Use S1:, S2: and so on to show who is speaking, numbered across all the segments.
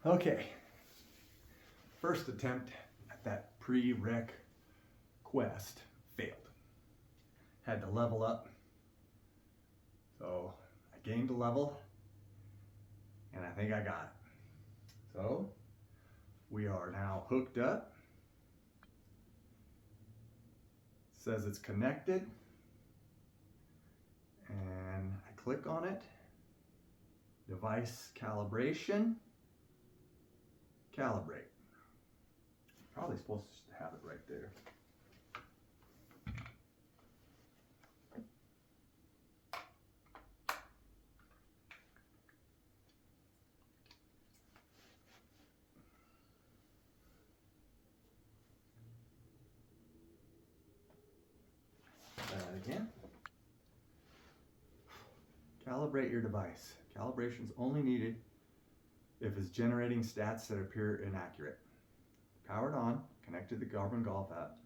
S1: Okay, first attempt at that pre-rec quest failed. Had to level up. So I gained a level and I think I got it. So we are now hooked up. It says it's connected and I click on it. Device calibration. Calibrate. Probably supposed to have it right there. Try that again. Calibrate your device. Calibration is only needed if it's generating stats that appear inaccurate. Powered on, connect to the Garmin Golf app.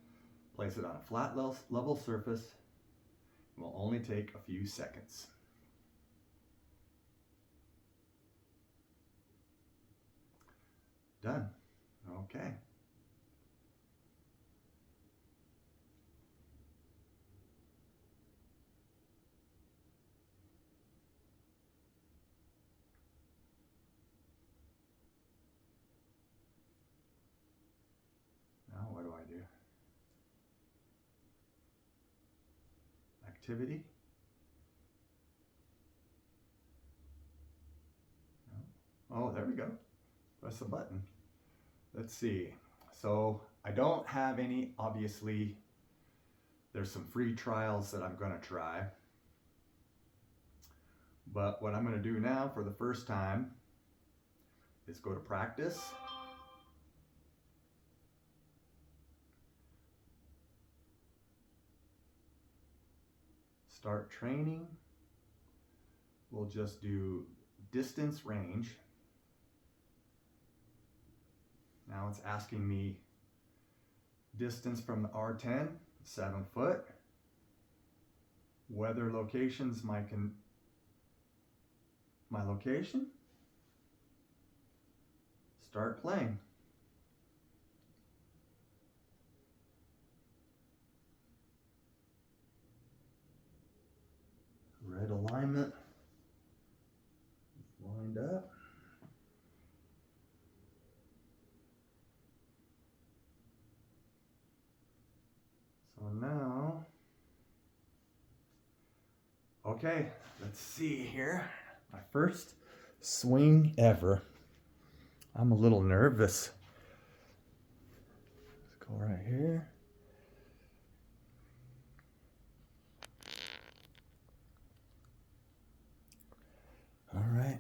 S1: Place it on a flat level surface. It will only take a few seconds. Done. Okay. Now what do I do? Activity? No. Oh, there we go. Press the button. Let's see. So I don't have any, obviously. There's some free trials that I'm going to try. But what I'm going to do now for the first time is go to practice. Start training. We'll just do distance range. Now it's asking me distance from the R10, 7 foot. Weather locations, my location. Start playing. Red alignment lined up. So now, okay, let's see here. My first swing ever. I'm a little nervous. Let's go right here. All right.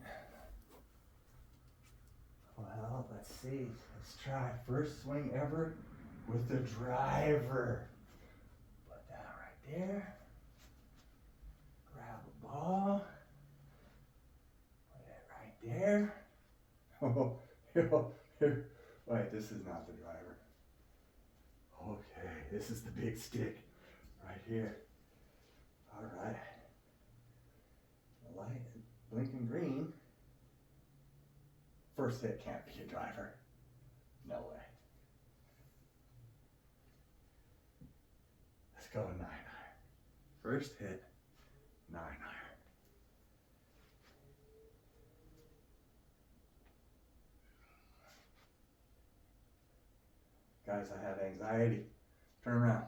S1: Well, let's see. Let's try first swing ever with the driver. Put that right there. Grab a ball. Put it right there. Oh, wait, this is not the driver. Okay, this is the big stick right here. All right. The light is blinking green. First hit can't be a driver. No way. Let's go 9-iron. First hit, 9-iron. Guys, I have anxiety. Turn around.